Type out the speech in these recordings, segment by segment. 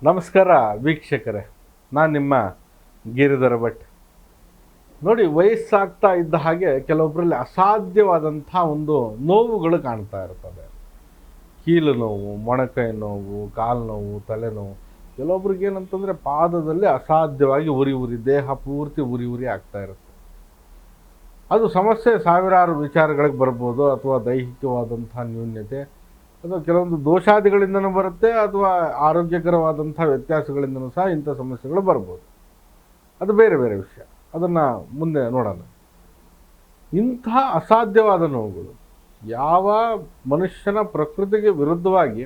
ನಮಸ್ಕಾರ ವೀಕ್ಷಕರೇ, ನಾನು ನಿಮ್ಮ ಗಿರಿಧರ ಭಟ್. ನೋಡಿ, ವಯಸ್ಸಾಗ್ತಾ ಇದ್ದ ಹಾಗೆ ಕೆಲವೊಬ್ಬರಲ್ಲಿ ಅಸಾಧ್ಯವಾದಂಥ ಒಂದು ನೋವುಗಳು ಕಾಣ್ತಾ ಇರ್ತದೆ. ಕೀಲು ನೋವು, ಮೊಣಕೈ ನೋವು, ಕಾಲು ನೋವು, ತಲೆನೋವು. ಕೆಲವೊಬ್ರಿಗೆ ಏನಂತಂದರೆ ಪಾದದಲ್ಲಿ ಅಸಾಧ್ಯವಾಗಿ ಉರಿ ದೇಹ ಪೂರ್ತಿ ಉರಿ ಆಗ್ತಾ ಇರುತ್ತೆ. ಅದು ಸಮಸ್ಯೆ ಸಾವಿರಾರು ವಿಚಾರಗಳಿಗೆ ಬರ್ಬೋದು, ಅಥವಾ ದೈಹಿಕವಾದಂಥ ನ್ಯೂನ್ಯತೆ, ಅಥವಾ ಕೆಲವೊಂದು ದೋಷಾದಿಗಳಿಂದನೂ ಬರುತ್ತೆ, ಅಥವಾ ಆರೋಗ್ಯಕರವಾದಂಥ ವ್ಯತ್ಯಾಸಗಳಿಂದನೂ ಸಹ ಇಂಥ ಸಮಸ್ಯೆಗಳು ಬರ್ಬೋದು. ಅದು ಬೇರೆ ಬೇರೆ ವಿಷಯ, ಅದನ್ನು ಮುಂದೆ ನೋಡೋಣ. ಇಂಥ ಅಸಾಧ್ಯವಾದ ನೋವುಗಳು ಯಾವ ಮನುಷ್ಯನ ಪ್ರಕೃತಿಗೆ ವಿರುದ್ಧವಾಗಿ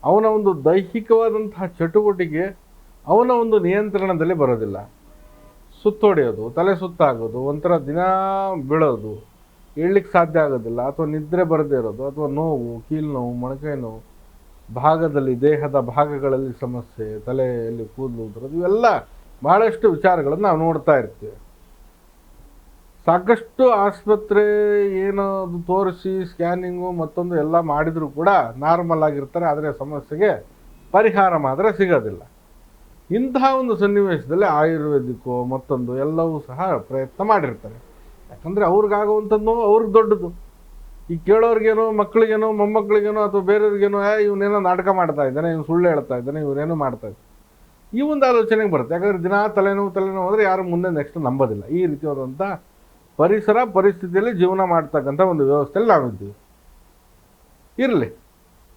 ಅವನ ಒಂದು ದೈಹಿಕವಾದಂತಹ ಚಟುವಟಿಕೆ ಅವನ ಒಂದು ನಿಯಂತ್ರಣದಲ್ಲಿ ಬರೋದಿಲ್ಲ. ಸುತ್ತೊಡೆಯೋದು, ತಲೆ ಸುತ್ತಾಗೋದು, ಒಂಥರ ದಿನ ಬೀಳೋದು, ಹೇಳಲಿಕ್ಕೆ ಸಾಧ್ಯ ಆಗೋದಿಲ್ಲ, ಅಥವಾ ನಿದ್ರೆ ಬರದೇ ಇರೋದು, ಅಥವಾ ನೋವು, ಕೀಲು ನೋವು, ಮೊಣಕೈ ನೋವು, ಭಾಗದಲ್ಲಿ ದೇಹದ ಭಾಗಗಳಲ್ಲಿ ಸಮಸ್ಯೆ, ತಲೆಯಲ್ಲಿ ಕೂದಲು ಉದುರೋದು, ಇವೆಲ್ಲ ಬಹಳಷ್ಟು ವಿಚಾರಗಳನ್ನು ನಾವು ನೋಡ್ತಾ ಇರ್ತೀವಿ. ಸಾಕಷ್ಟು ಆಸ್ಪತ್ರೆ ಏನದು ತೋರಿಸಿ ಸ್ಕ್ಯಾನಿಂಗು ಮತ್ತೊಂದು ಎಲ್ಲ ಮಾಡಿದರೂ ಕೂಡ ನಾರ್ಮಲ್ ಆಗಿರ್ತಾರೆ, ಆದರೆ ಸಮಸ್ಯೆಗೆ ಪರಿಹಾರ ಮಾತ್ರ ಸಿಗೋದಿಲ್ಲ. ಇಂತಹ ಒಂದು ಸನ್ನಿವೇಶದಲ್ಲಿ ಆಯುರ್ವೇದಿಕ್ಕೋ ಮತ್ತೊಂದು ಎಲ್ಲವೂ ಸಹ ಪ್ರಯತ್ನ ಮಾಡಿರ್ತಾರೆ. ಯಾಕಂದರೆ ಅವ್ರಿಗಾಗುವಂಥದ್ದು ಅವ್ರಿಗೆ ದೊಡ್ಡದು. ಈ ಕೇಳೋರಿಗೇನೋ, ಮಕ್ಕಳಿಗೇನೋ, ಮೊಮ್ಮಕ್ಕಳಿಗೇನೋ, ಅಥವಾ ಬೇರೆಯವ್ರಿಗೇನೋ, ಇವನೇನೋ ನಾಟಕ ಮಾಡ್ತಾ ಇದ್ದಾನೆ, ಇವ್ನು ಸುಳ್ಳು ಹೇಳ್ತಾ ಇದ್ದಾನೆ, ಇವರೇನೋ ಮಾಡ್ತಾ ಇದ್ದಾನೆ, ಈ ಒಂದು ಆಲೋಚನೆಗೆ ಬರುತ್ತೆ. ಯಾಕಂದರೆ ದಿನ ತಲೆನೋವು ಅಂದರೆ ಯಾರು ಮುಂದೆ ನೆಕ್ಸ್ಟ್ ನಂಬೋದಿಲ್ಲ. ಈ ರೀತಿಯಾದಂಥ ಪರಿಸ್ಥಿತಿಯಲ್ಲಿ ಜೀವನ ಮಾಡ್ತಕ್ಕಂಥ ಒಂದು ವ್ಯವಸ್ಥೆಯಲ್ಲಿ ನಾವಿದ್ದೀವಿ. ಇರಲಿ,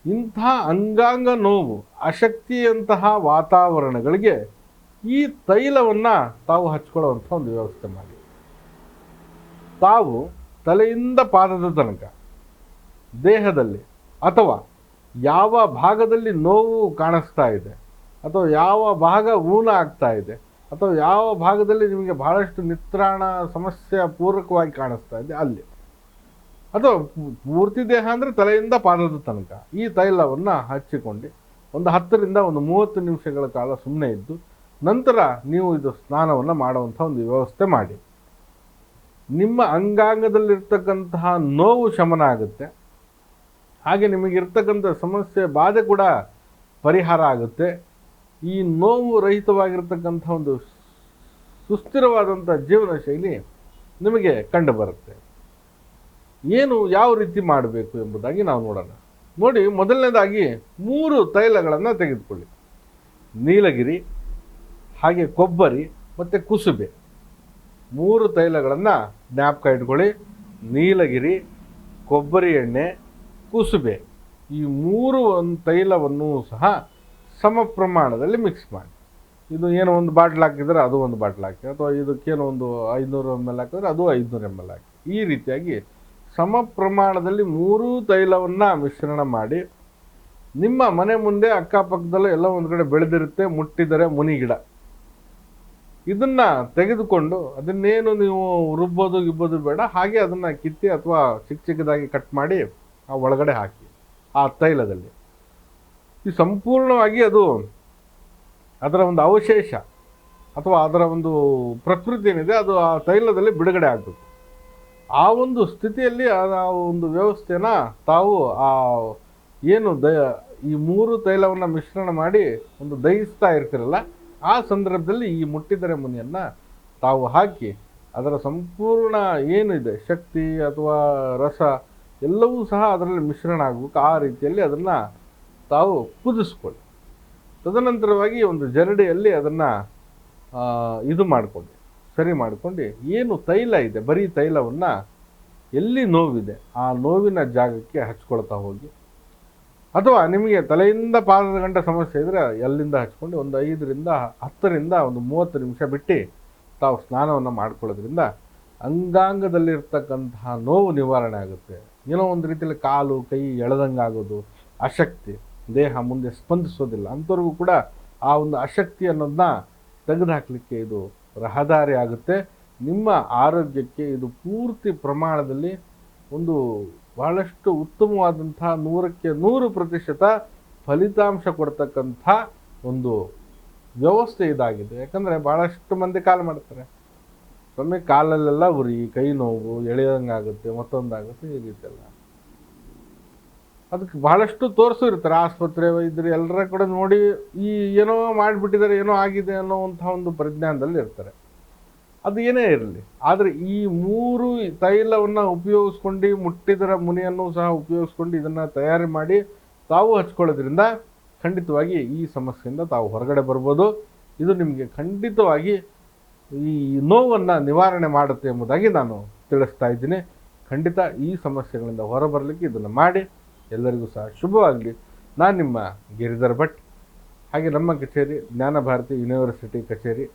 ಇಂಥ ಅಂಗಾಂಗ ನೋವು, ಅಶಕ್ತಿಯಂತಹ ವಾತಾವರಣಗಳಿಗೆ ಈ ತೈಲವನ್ನು ತಾವು ಹಚ್ಕೊಳ್ಳುವಂಥ ಒಂದು ವ್ಯವಸ್ಥೆ ಮಾಡಿ. ತಾವು ತಲೆಯಿಂದ ಪಾದದ ತನಕ ದೇಹದಲ್ಲಿ, ಅಥವಾ ಯಾವ ಭಾಗದಲ್ಲಿ ನೋವು ಕಾಣಿಸ್ತಾ ಇದೆ, ಅಥವಾ ಯಾವ ಭಾಗ ಊನ ಆಗ್ತಾ ಇದೆ, ಅಥವಾ ಯಾವ ಭಾಗದಲ್ಲಿ ನಿಮಗೆ ಬಹಳಷ್ಟು ನಿತ್ರಾಣ ಸಮಸ್ಯೆ ಪೂರ್ವಕವಾಗಿ ಕಾಣಿಸ್ತಾ ಇದೆ ಅಲ್ಲಿ, ಅಥವಾ ಪೂರ್ತಿ ದೇಹ ಅಂದರೆ ತಲೆಯಿಂದ ಪಾದದ ತನಕ ಈ ತೈಲವನ್ನು ಹಚ್ಚಿಕೊಂಡು ಒಂದು 10ರಿಂದ 30 ನಿಮಿಷಗಳ ಕಾಲ ಸುಮ್ಮನೆ ಇದ್ದು ನಂತರ ನೀವು ಇದು ಸ್ನಾನವನ್ನು ಮಾಡುವಂಥ ಒಂದು ವ್ಯವಸ್ಥೆ ಮಾಡಿ. ನಿಮ್ಮ ಅಂಗಾಂಗದಲ್ಲಿರ್ತಕ್ಕಂತಹ ನೋವು ಶಮನ ಆಗುತ್ತೆ, ಹಾಗೆ ನಿಮಗಿರ್ತಕ್ಕಂಥ ಸಮಸ್ಯೆ ಬಾಧೆ ಕೂಡ ಪರಿಹಾರ ಆಗುತ್ತೆ. ಈ ನೋವು ರಹಿತವಾಗಿರ್ತಕ್ಕಂಥ ಒಂದು ಸುಸ್ಥಿರವಾದಂಥ ಜೀವನ ಶೈಲಿ ನಿಮಗೆ ಕಂಡು ಬರುತ್ತೆ. ಯಾವ ರೀತಿ ಮಾಡಬೇಕು ಎಂಬುದಾಗಿ ನಾವು ನೋಡೋಣ. ನೋಡಿ, ಮೊದಲನೇದಾಗಿ 3 ತೈಲಗಳನ್ನು ತೆಗೆದುಕೊಳ್ಳಿ. ನೀಲಗಿರಿ, ಹಾಗೆ ಕೊಬ್ಬರಿ ಮತ್ತು ಕುಸುಬೆ. 3 ತೈಲಗಳನ್ನು ಜ್ಞಾಪಕ ಇಟ್ಕೊಳ್ಳಿ. ನೀಲಗಿರಿ, ಕೊಬ್ಬರಿ ಎಣ್ಣೆ, ಕುಸುಬೆ, ಈ 3 ತೈಲವನ್ನು ಸಹ ಸಮ ಪ್ರಮಾಣದಲ್ಲಿ ಮಿಕ್ಸ್ ಮಾಡಿ. ಇದು ಏನೋ ಒಂದು ಬಾಟ್ಲ್ ಹಾಕಿದರೆ ಅದು ಒಂದು ಬಾಟ್ಲ್ ಹಾಕಿ, ಅಥವಾ ಇದಕ್ಕೇನೋ ಒಂದು 500 ml ಹಾಕಿದ್ರೆ ಅದು 500 ml ಹಾಕಿ. ಈ ರೀತಿಯಾಗಿ ಸಮ ಪ್ರಮಾಣದಲ್ಲಿ 3 ತೈಲವನ್ನು ಮಿಶ್ರಣ ಮಾಡಿ ನಿಮ್ಮ ಮನೆ ಮುಂದೆ ಅಕ್ಕಪಕ್ಕದಲ್ಲೂ ಎಲ್ಲ ಒಂದು ಕಡೆ ಬೆಳೆದಿರುತ್ತೆ, ಮುಟ್ಟಿದರೆ ಮುನಿ ಗಿಡ, ಇದನ್ನು ತೆಗೆದುಕೊಂಡು ಅದನ್ನೇನು ನೀವು ರುಬ್ಬೋದು ಬೇಡ, ಹಾಗೆ ಅದನ್ನು ಕಿತ್ತಿ ಅಥವಾ ಚಿಕ್ಕದಾಗಿ ಕಟ್ ಮಾಡಿ ಆ ಒಳಗಡೆ ಹಾಕಿ ಆ ತೈಲದಲ್ಲಿ. ಈ ಸಂಪೂರ್ಣವಾಗಿ ಅದು ಅದರ ಒಂದು ಅವಶೇಷ ಅಥವಾ ಅದರ ಒಂದು ಪ್ರಕೃತಿ ಏನಿದೆ ಅದು ಆ ತೈಲದಲ್ಲಿ ಬಿಡುಗಡೆ ಆಗಬೇಕು. ಆ ಒಂದು ಸ್ಥಿತಿಯಲ್ಲಿ ಆ ಒಂದು ವ್ಯವಸ್ಥೆನ ತಾವು ಏನು ಈ 3 ತೈಲವನ್ನು ಮಿಶ್ರಣ ಮಾಡಿ ಒಂದು ದಹಿಸ್ತಾ ಇರ್ತಿರಲ್ಲ, ಆ ಸಂದರ್ಭದಲ್ಲಿ ಈ ಮುಟ್ಟಿದರೆ ಮುನಿಯನ್ನು ತಾವು ಹಾಕಿ ಅದರ ಸಂಪೂರ್ಣ ಏನಿದೆ ಶಕ್ತಿ ಅಥವಾ ರಸ ಎಲ್ಲವೂ ಸಹ ಅದರಲ್ಲಿ ಮಿಶ್ರಣ ಆಗಬೇಕು. ಆ ರೀತಿಯಲ್ಲಿ ಅದನ್ನು ತಾವು ಕುದಿಸ್ಕೊಳ್ಳಿ. ತದನಂತರವಾಗಿ ಒಂದು ಜರಡಿಯಲ್ಲಿ ಅದನ್ನು ಇದು ಮಾಡಿಕೊಂಡು ಸರಿ ಮಾಡಿಕೊಂಡು ಏನು ತೈಲ ಇದೆ, ಬರೀ ತೈಲವನ್ನು ಎಲ್ಲಿ ನೋವಿದೆ ಆ ನೋವಿನ ಜಾಗಕ್ಕೆ ಹಚ್ಕೊಳ್ತಾ ಹೋಗಿ. ಅಥವಾ ನಿಮಗೆ ತಲೆಯಿಂದ ಪಾದದ ಗಂಟ ಸಮಸ್ಯೆ ಇದ್ದರೆ ಎಲ್ಲಿಂದ ಹಚ್ಕೊಂಡು ಒಂದು 5ರಿಂದ 10ರಿಂದ 30 ನಿಮಿಷ ಬಿಟ್ಟು ತಾವು ಸ್ನಾನವನ್ನು ಮಾಡ್ಕೊಳ್ಳೋದ್ರಿಂದ ಅಂಗಾಂಗದಲ್ಲಿರ್ತಕ್ಕಂತಹ ನೋವು ನಿವಾರಣೆ ಆಗುತ್ತೆ. ಏನೋ ಒಂದು ರೀತಿಯಲ್ಲಿ ಕಾಲು ಕೈ ಎಳೆದಂಗೆ ಆಗೋದು, ಅಶಕ್ತಿ, ದೇಹ ಮುಂದೆ ಸ್ಪಂದಿಸೋದಿಲ್ಲ, ಅಂಥವ್ರಿಗೂ ಕೂಡ ಆ ಒಂದು ಅಶಕ್ತಿ ಅನ್ನೋದನ್ನ ತೆಗೆದುಹಾಕಲಿಕ್ಕೆ ಇದು ರಹದಾರಿ ಆಗುತ್ತೆ. ನಿಮ್ಮ ಆರೋಗ್ಯಕ್ಕೆ ಇದು ಪೂರ್ತಿ ಪ್ರಮಾಣದಲ್ಲಿ ಒಂದು ಬಹಳಷ್ಟು ಉತ್ತಮವಾದಂಥ 100ಕ್ಕೆ 100% ಫಲಿತಾಂಶ ಕೊಡ್ತಕ್ಕಂಥ ಒಂದು ವ್ಯವಸ್ಥೆ ಇದಾಗಿದೆ. ಯಾಕಂದರೆ ಭಾಳಷ್ಟು ಮಂದಿ ಕಾಲು ಮಾಡ್ತಾರೆ, ಒಮ್ಮೆ ಕಾಲಲ್ಲೆಲ್ಲ ಉರಿ, ಕೈ ನೋವು, ಎಳೆಯೋಂಗಾಗುತ್ತೆ, ಮತ್ತೊಂದಾಗುತ್ತೆ, ಈ ರೀತಿಯೆಲ್ಲ. ಅದಕ್ಕೆ ಬಹಳಷ್ಟು ತೋರಿಸು ಇರ್ತಾರೆ, ಆಸ್ಪತ್ರೆ ವೈದ್ಯರು ಎಲ್ಲರ ಕಡೆ ನೋಡಿ ಈ ಏನೋ ಮಾಡಿಬಿಟ್ಟಿದ್ದಾರೆ, ಏನೋ ಆಗಿದೆ ಅನ್ನೋವಂಥ ಒಂದು ಪರಿಜ್ಞಾನದಲ್ಲಿ ಇರ್ತಾರೆ. ಅದು ಏನೇ ಇರಲಿ, ಆದರೆ ಈ 3 ತೈಲವನ್ನು ಉಪಯೋಗಿಸ್ಕೊಂಡು, ಮುಟ್ಟಿದರ ಮುನಿಯನ್ನು ಸಹ ಉಪಯೋಗಿಸ್ಕೊಂಡು ಇದನ್ನು ತಯಾರಿ ಮಾಡಿ ತಾವು ಹಚ್ಕೊಳ್ಳೋದ್ರಿಂದ ಖಂಡಿತವಾಗಿ ಈ ಸಮಸ್ಯೆಯಿಂದ ತಾವು ಹೊರಗಡೆ ಬರ್ಬೋದು. ಇದು ನಿಮಗೆ ಖಂಡಿತವಾಗಿ ಈ ನೋವನ್ನು ನಿವಾರಣೆ ಮಾಡುತ್ತೆ ಎಂಬುದಾಗಿ ನಾನು ತಿಳಿಸ್ತಾ ಇದ್ದೀನಿ. ಖಂಡಿತ ಈ ಸಮಸ್ಯೆಗಳಿಂದ ಹೊರಬರಲಿಕ್ಕೆ ಇದನ್ನು ಮಾಡಿ. ಎಲ್ಲರಿಗೂ ಸಹ ಶುಭವಾಗಲಿ. ನಾನು ನಿಮ್ಮ ಗಿರಿಧರ್ ಭಟ್. ಹಾಗೆ ನಮ್ಮ ಕಚೇರಿ ಜ್ಞಾನಭಾರತಿ ಯೂನಿವರ್ಸಿಟಿ ಕಚೇರಿ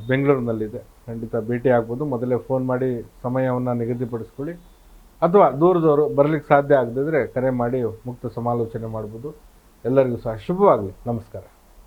ಬೆಂಗಳೂರಿನಲ್ಲಿದೆ. ಖಂಡಿತ ಭೇಟಿ ಆಗ್ಬೋದು. ಮೊದಲೇ ಫೋನ್ ಮಾಡಿ ಸಮಯವನ್ನು ನಿಗದಿಪಡಿಸ್ಕೊಳ್ಳಿ, ಅಥವಾ ದೂರದವರು ಬರಲಿಕ್ಕೆ ಸಾಧ್ಯ ಆಗದಿದ್ದರೆ ಕರೆ ಮಾಡಿ ಮುಕ್ತ ಸಮಾಲೋಚನೆ ಮಾಡ್ಬೋದು. ಎಲ್ಲರಿಗೂ ಸಹ ಶುಭವಾಗಲಿ. ನಮಸ್ಕಾರ.